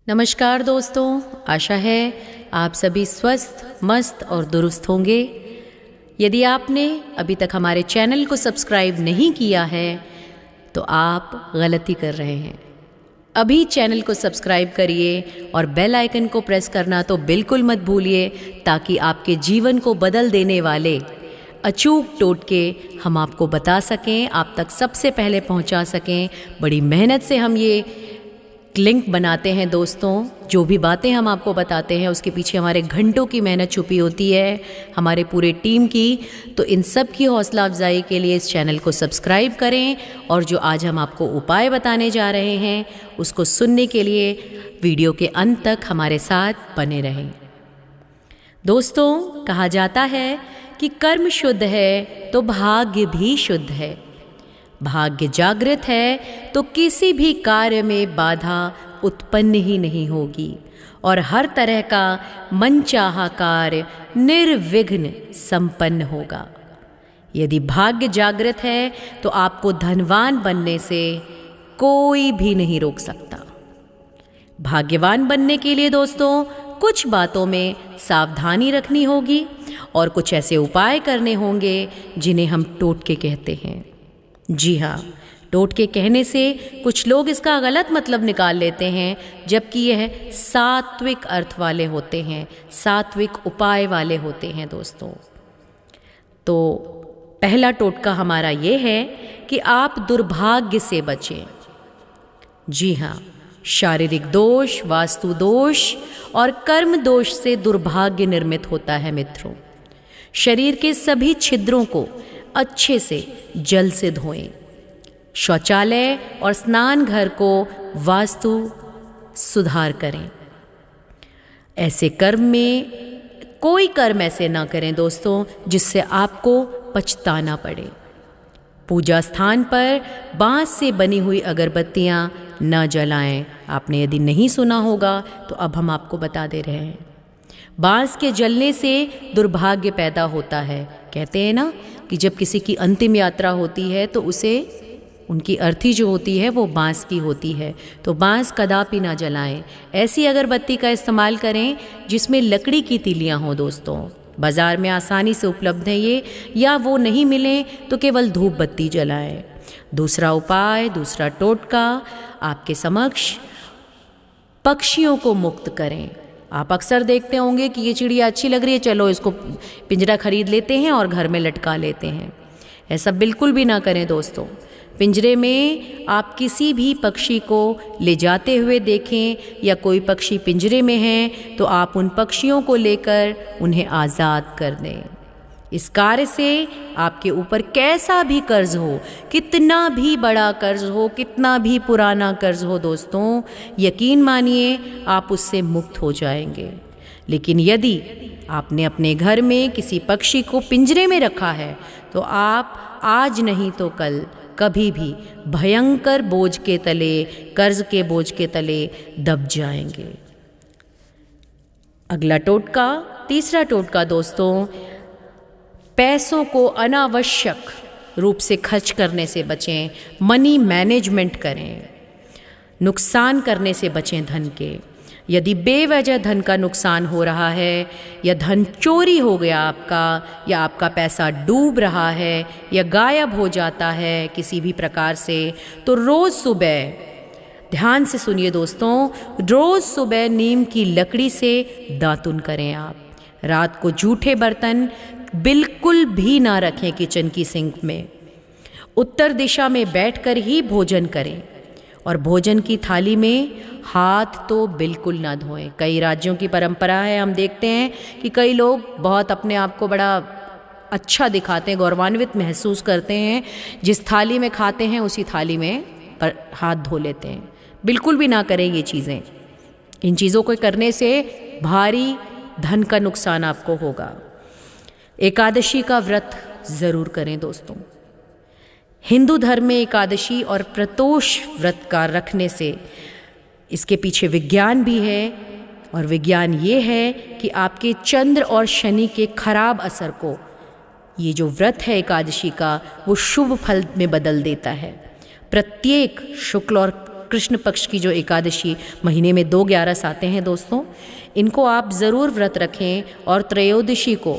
नमस्कार दोस्तों, आशा है आप सभी स्वस्थ, मस्त और दुरुस्त होंगे। यदि आपने अभी तक हमारे चैनल को सब्सक्राइब नहीं किया है तो आप गलती कर रहे हैं। अभी चैनल को सब्सक्राइब करिए और बेल आइकन को प्रेस करना तो बिल्कुल मत भूलिए, ताकि आपके जीवन को बदल देने वाले अचूक टोटके हम आपको बता सकें, आप तक सबसे पहले पहुंचा सकें। बड़ी मेहनत से हम ये लिंक बनाते हैं दोस्तों। जो भी बातें हम आपको बताते हैं उसके पीछे हमारे घंटों की मेहनत छुपी होती है, हमारे पूरे टीम की। तो इन सब की हौसला अफजाई के लिए इस चैनल को सब्सक्राइब करें, और जो आज हम आपको उपाय बताने जा रहे हैं उसको सुनने के लिए वीडियो के अंत तक हमारे साथ बने रहें। दोस्तों, कहा जाता है कि कर्म शुद्ध है तो भाग्य भी शुद्ध है। भाग्य जागृत है तो किसी भी कार्य में बाधा उत्पन्न ही नहीं होगी, और हर तरह का मनचाहा कार्य निर्विघ्न संपन्न होगा। यदि भाग्य जागृत है तो आपको धनवान बनने से कोई भी नहीं रोक सकता। भाग्यवान बनने के लिए दोस्तों कुछ बातों में सावधानी रखनी होगी, और कुछ ऐसे उपाय करने होंगे जिन्हें हम टोटके कहते हैं। जी हाँ, टोटके कहने से कुछ लोग इसका गलत मतलब निकाल लेते हैं, जबकि यह सात्विक अर्थ वाले होते हैं, सात्विक उपाय वाले होते हैं दोस्तों। तो पहला टोटका हमारा ये है कि आप दुर्भाग्य से बचें। जी हाँ, शारीरिक दोष, वास्तु दोष और कर्म दोष से दुर्भाग्य निर्मित होता है मित्रों। शरीर के सभी छिद्रों को अच्छे से जल से धोएं। शौचालय और स्नान घर को वास्तु सुधार करें। ऐसे कर्म में कोई कर्म ऐसे ना करें दोस्तों जिससे आपको पछताना पड़े। पूजा स्थान पर बांस से बनी हुई अगरबत्तियां न जलाएं। आपने यदि नहीं सुना होगा तो अब हम आपको बता दे रहे हैं। बांस के जलने से दुर्भाग्य पैदा होता है। कहते हैं ना कि जब किसी की अंतिम यात्रा होती है तो उसे उनकी अर्थी जो होती है वो बांस की होती है, तो बांस कदापि ना जलाएं। ऐसी अगरबत्ती का इस्तेमाल करें जिसमें लकड़ी की तीलियां हों दोस्तों। बाज़ार में आसानी से उपलब्ध है ये, या वो नहीं मिले तो केवल धूप बत्ती जलाएं। दूसरा उपाय, दूसरा टोटका आपके समक्ष, पक्षियों को मुक्त करें। आप अक्सर देखते होंगे कि ये चिड़िया अच्छी लग रही है, चलो इसको पिंजरा खरीद लेते हैं और घर में लटका लेते हैं। ऐसा बिल्कुल भी ना करें दोस्तों। पिंजरे में आप किसी भी पक्षी को ले जाते हुए देखें, या कोई पक्षी पिंजरे में है तो आप उन पक्षियों को लेकर उन्हें आज़ाद कर दें। इस कार्य से आपके ऊपर कैसा भी कर्ज हो, कितना भी बड़ा कर्ज हो, कितना भी पुराना कर्ज हो दोस्तों, यकीन मानिए आप उससे मुक्त हो जाएंगे। लेकिन यदि आपने अपने घर में किसी पक्षी को पिंजरे में रखा है तो आप आज नहीं तो कल कभी भी भयंकर बोझ के तले, कर्ज के बोझ के तले दब जाएंगे। अगला टोटका, तीसरा टोटका दोस्तों, पैसों को अनावश्यक रूप से खर्च करने से बचें। मनी मैनेजमेंट करें। नुकसान करने से बचें धन के। यदि बेवजह धन का नुकसान हो रहा है, या धन चोरी हो गया आपका, या आपका पैसा डूब रहा है या गायब हो जाता है किसी भी प्रकार से, तो रोज़ सुबह, ध्यान से सुनिए दोस्तों, रोज़ सुबह नीम की लकड़ी से दातुन करें आप। रात को जूठे बर्तन बिल्कुल भी ना रखें किचन की सिंक में। उत्तर दिशा में बैठकर ही भोजन करें, और भोजन की थाली में हाथ तो बिल्कुल ना धोएं। कई राज्यों की परंपरा है, हम देखते हैं कि कई लोग बहुत अपने आप को बड़ा अच्छा दिखाते हैं, गौरवान्वित महसूस करते हैं। जिस थाली में खाते हैं उसी थाली में पर हाथ धो लेते हैं। बिल्कुल भी ना करें ये चीज़ें। इन चीज़ों को करने से भारी धन का नुकसान आपको होगा। एकादशी का व्रत ज़रूर करें दोस्तों। हिंदू धर्म में एकादशी और प्रतोष व्रत का रखने से, इसके पीछे विज्ञान भी है, और विज्ञान ये है कि आपके चंद्र और शनि के खराब असर को ये जो व्रत है एकादशी का, वो शुभ फल में बदल देता है। प्रत्येक शुक्ल और कृष्ण पक्ष की जो एकादशी महीने में 2/11 आते हैं दोस्तों, इनको आप ज़रूर व्रत रखें। और त्रयोदशी को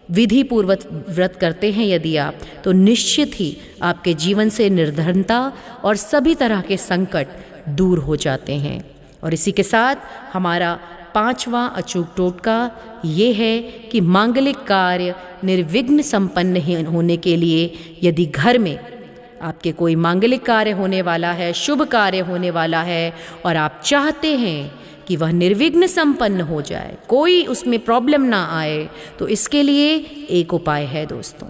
विधि पूर्वक व्रत करते हैं यदि आप, तो निश्चित ही आपके जीवन से निर्धनता और सभी तरह के संकट दूर हो जाते हैं। और इसी के साथ हमारा 5वां अचूक टोटका ये है कि मांगलिक कार्य निर्विघ्न संपन्न होने के लिए यदि घर में आपके कोई मांगलिक कार्य होने वाला है, शुभ कार्य होने वाला है और आप चाहते हैं कि वह निर्विघ्न संपन्न हो जाए, कोई उसमें प्रॉब्लम ना आए, तो इसके लिए एक उपाय है दोस्तों।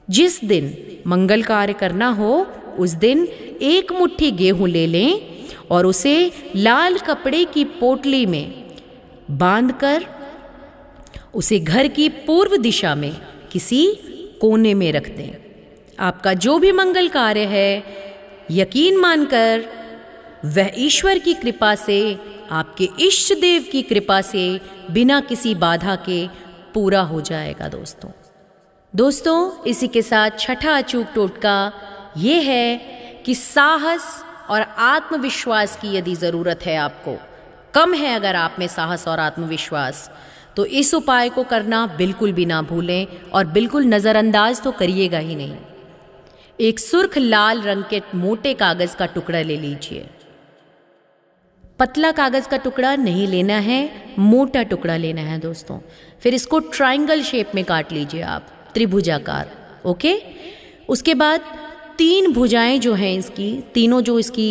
जिस दिन मंगल कार्य करना हो उस दिन 1 मुट्ठी गेहूं ले लें और उसे लाल कपड़े की पोटली में बांधकर उसे घर की पूर्व दिशा में किसी कोने में रख दें। आपका जो भी मंगल कार्य है, यकीन मानकर वह ईश्वर की कृपा से, आपके इष्ट देव की कृपा से बिना किसी बाधा के पूरा हो जाएगा दोस्तों। इसी के साथ छठा अचूक टोटका ये है कि साहस और आत्मविश्वास की यदि ज़रूरत है, आपको कम है अगर आप में साहस और आत्मविश्वास, तो इस उपाय को करना बिल्कुल भी ना भूलें और बिल्कुल नज़रअंदाज तो करिएगा ही नहीं। एक सुर्ख लाल रंग के मोटे कागज़ का टुकड़ा ले लीजिए। पतला कागज़ का टुकड़ा नहीं लेना है, मोटा टुकड़ा लेना है दोस्तों। फिर इसको ट्रायंगल शेप में काट लीजिए आप, त्रिभुजाकार। ओके, उसके बाद 3 भुजाएं जो हैं इसकी, तीनों जो इसकी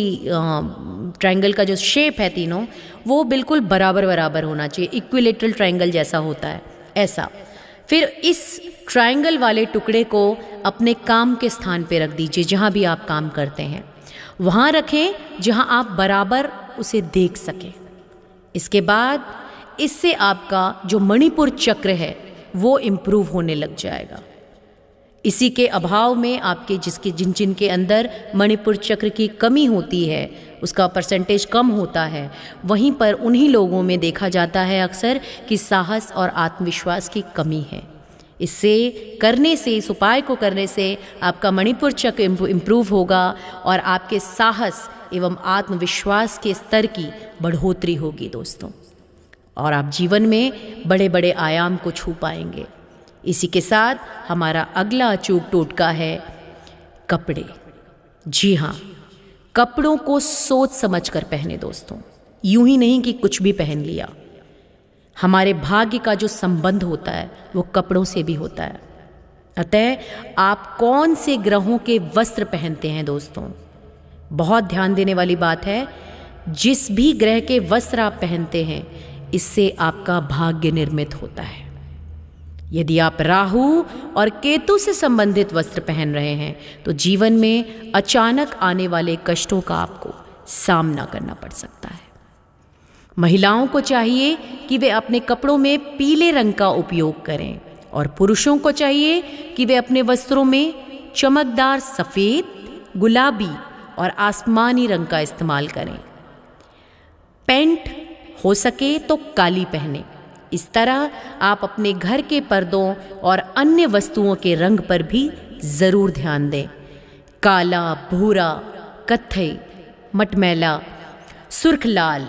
ट्रायंगल का जो शेप है तीनों, वो बिल्कुल बराबर बराबर होना चाहिए, इक्विलेटरल ट्रायंगल जैसा होता है ऐसा। फिर इस ट्रायंगल वाले टुकड़े को अपने काम के स्थान पे रख दीजिए, जहाँ भी आप काम करते हैं वहाँ रखें जहाँ आप बराबर उसे देख सकें। इसके बाद इससे आपका जो मणिपुर चक्र है वो इम्प्रूव होने लग जाएगा। इसी के अभाव में आपके जिन के अंदर मणिपुर चक्र की कमी होती है, उसका परसेंटेज कम होता है, वहीं पर उन्हीं लोगों में देखा जाता है अक्सर कि साहस और आत्मविश्वास की कमी है। इससे करने से, इस उपाय को करने से आपका मणिपुर चक्र इम्प्रूव होगा और आपके साहस एवं आत्मविश्वास के स्तर की बढ़ोतरी होगी दोस्तों, और आप जीवन में बड़े बड़े आयाम को छू पाएंगे। इसी के साथ हमारा अगला अचूक टोटका है कपड़े। जी हाँ, कपड़ों को सोच समझ कर पहने दोस्तों, यूं ही नहीं कि कुछ भी पहन लिया। हमारे भाग्य का जो संबंध होता है वो कपड़ों से भी होता है। अतः आप कौन से ग्रहों के वस्त्र पहनते हैं दोस्तों, बहुत ध्यान देने वाली बात है। जिस भी ग्रह के वस्त्र आप पहनते हैं, इससे आपका भाग्य निर्मित होता है। यदि आप राहु और केतु से संबंधित वस्त्र पहन रहे हैं तो जीवन में अचानक आने वाले कष्टों का आपको सामना करना पड़ सकता है। महिलाओं को चाहिए कि वे अपने कपड़ों में पीले रंग का उपयोग करें और पुरुषों को चाहिए कि वे अपने वस्त्रों में चमकदार सफ़ेद, गुलाबी और आसमानी रंग का इस्तेमाल करें। पैंट हो सके तो काली पहने। इस तरह आप अपने घर के पर्दों और अन्य वस्तुओं के रंग पर भी ज़रूर ध्यान दें। काला, भूरा, कत्थई, मटमैला, सुर्ख लाल,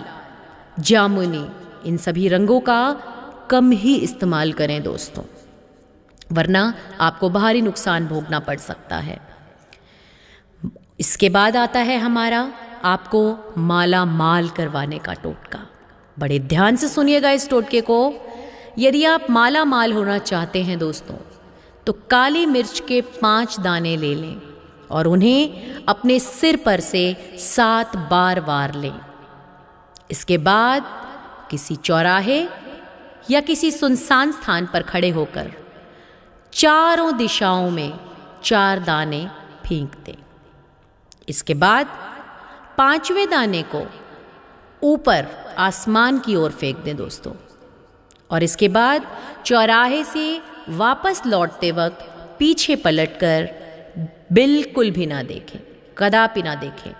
जामुनी, इन सभी रंगों का कम ही इस्तेमाल करें दोस्तों, वरना आपको बाहरी नुकसान भोगना पड़ सकता है। इसके बाद आता है हमारा आपको माला माल करवाने का टोटका। बड़े ध्यान से सुनिएगा इस टोटके को। यदि आप माला माल होना चाहते हैं दोस्तों, तो काली मिर्च के 5 दाने ले लें और उन्हें अपने सिर पर से 7 बार वार लें। इसके बाद किसी चौराहे या किसी सुनसान स्थान पर खड़े होकर चारों दिशाओं में 4 दाने फेंक दें। इसके बाद 5वें दाने को ऊपर आसमान की ओर फेंक दें दोस्तों, और इसके बाद चौराहे से वापस लौटते वक्त पीछे पलटकर बिल्कुल भी ना देखें, कदापि ना देखें।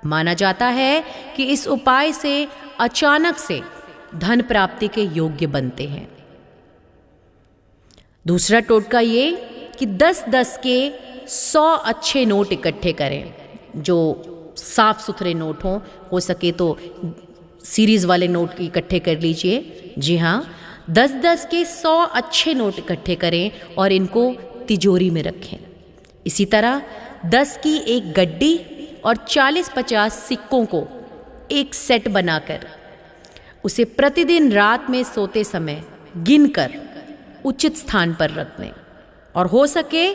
माना जाता है कि इस उपाय से अचानक से धन प्राप्ति के योग्य बनते हैं। दूसरा टोटका ये कि 10-10 के 100 अच्छे नोट इकट्ठे करें, जो साफ सुथरे नोट हों, हो सके तो सीरीज़ वाले नोट इकट्ठे कर लीजिए। जी हाँ, 10-10 के 100 अच्छे नोट इकट्ठे करें और इनको तिजोरी में रखें। इसी तरह 10 की एक गड्डी और 40-50 सिक्कों को एक सेट बनाकर उसे प्रतिदिन रात में सोते समय गिनकर उचित स्थान पर रख दें। और हो सके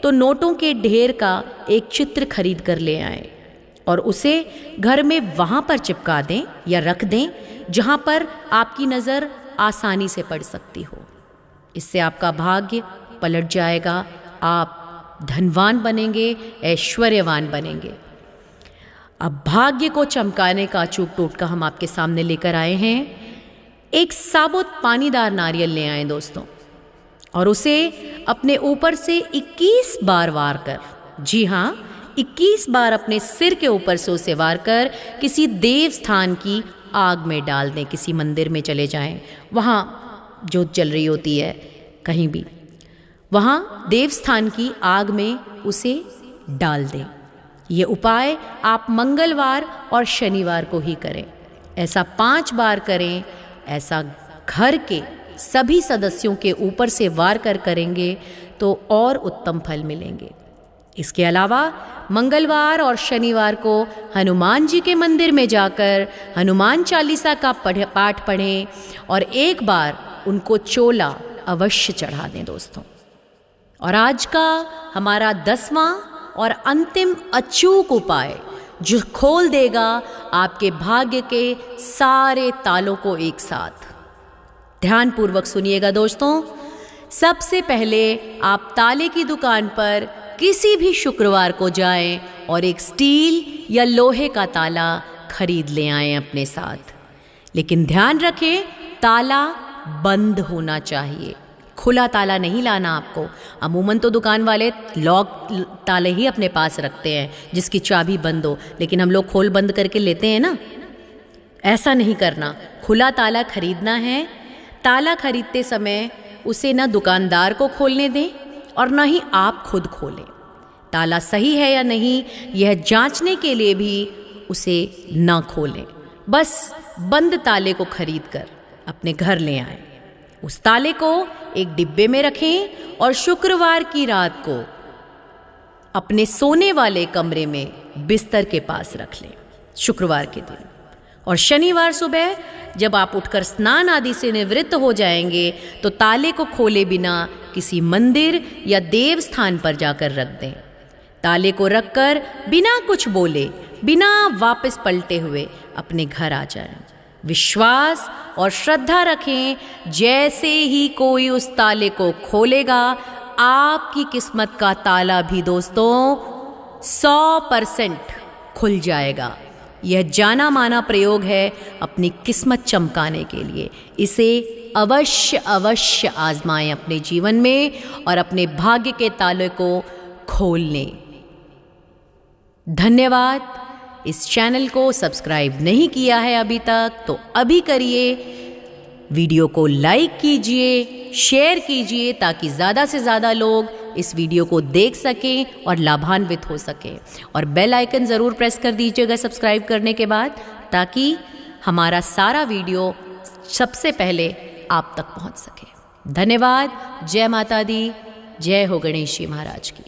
तो नोटों के ढेर का एक चित्र खरीद कर ले आएं और उसे घर में वहाँ पर चिपका दें या रख दें जहाँ पर आपकी नज़र आसानी से पड़ सकती हो। इससे आपका भाग्य पलट जाएगा, आप धनवान बनेंगे, ऐश्वर्यवान बनेंगे। अब भाग्य को चमकाने का अचूक टोटका हम आपके सामने लेकर आए हैं। एक साबुत पानीदार नारियल ले आए दोस्तों, और उसे अपने ऊपर से 21 बार वार कर, जी हाँ 21 बार अपने सिर के ऊपर से उसे वार कर किसी देव स्थान की आग में डाल दें। किसी मंदिर में चले जाएं, वहाँ जोत जल रही होती है कहीं भी, वहाँ देव स्थान की आग में उसे डाल दें। ये उपाय आप मंगलवार और शनिवार को ही करें। ऐसा 5 बार करें। ऐसा घर के सभी सदस्यों के ऊपर से वार कर करेंगे तो और उत्तम फल मिलेंगे। इसके अलावा मंगलवार और शनिवार को हनुमान जी के मंदिर में जाकर हनुमान चालीसा का पाठ पढ़ें और एक बार उनको चोला अवश्य चढ़ा दें दोस्तों। और आज का हमारा 10वां और अंतिम अचूक उपाय जो खोल देगा आपके भाग्य के सारे तालों को एक साथ। ध्यानपूर्वक सुनिएगा दोस्तों। सबसे पहले आप ताले की दुकान पर किसी भी शुक्रवार को जाएं और एक स्टील या लोहे का ताला खरीद ले आएं अपने साथ। लेकिन ध्यान रखें, ताला बंद होना चाहिए, खुला ताला नहीं लाना आपको। अमूमन तो दुकान वाले लॉक ताले ही अपने पास रखते हैं जिसकी चाबी बंद हो, लेकिन हम लोग खोल बंद करके लेते हैं ना। ऐसा नहीं करना, खुला ताला खरीदना है। ताला खरीदते समय उसे ना दुकानदार को खोलने दें और ना ही आप खुद खोलें। ताला सही है या नहीं यह जांचने के लिए भी उसे ना खोलें। बस बंद ताले को खरीद कर अपने घर ले आएं। उस ताले को एक डिब्बे में रखें और शुक्रवार की रात को अपने सोने वाले कमरे में बिस्तर के पास रख लें शुक्रवार के दिन। और शनिवार सुबह जब आप उठकर स्नान आदि से निवृत्त हो जाएंगे तो ताले को खोले बिना किसी मंदिर या देव स्थान पर जाकर रख दें। ताले को रखकर बिना कुछ बोले, बिना वापस पलटे हुए अपने घर आ जाएं। विश्वास और श्रद्धा रखें, जैसे ही कोई उस ताले को खोलेगा आपकी किस्मत का ताला भी दोस्तों 100% खुल जाएगा। यह जाना माना प्रयोग है अपनी किस्मत चमकाने के लिए। इसे अवश्य अवश्य आजमाएं अपने जीवन में और अपने भाग्य के ताले को खोल लें। धन्यवाद। इस चैनल को सब्सक्राइब नहीं किया है अभी तक तो अभी करिए। वीडियो को लाइक कीजिए, शेयर कीजिए ताकि ज़्यादा से ज़्यादा लोग इस वीडियो को देख सकें और लाभान्वित हो सकें। और बेल आइकन ज़रूर प्रेस कर दीजिएगा सब्सक्राइब करने के बाद, ताकि हमारा सारा वीडियो सबसे पहले आप तक पहुंच सके। धन्यवाद। जय माता दी, जय हो गणेश जी महाराज की।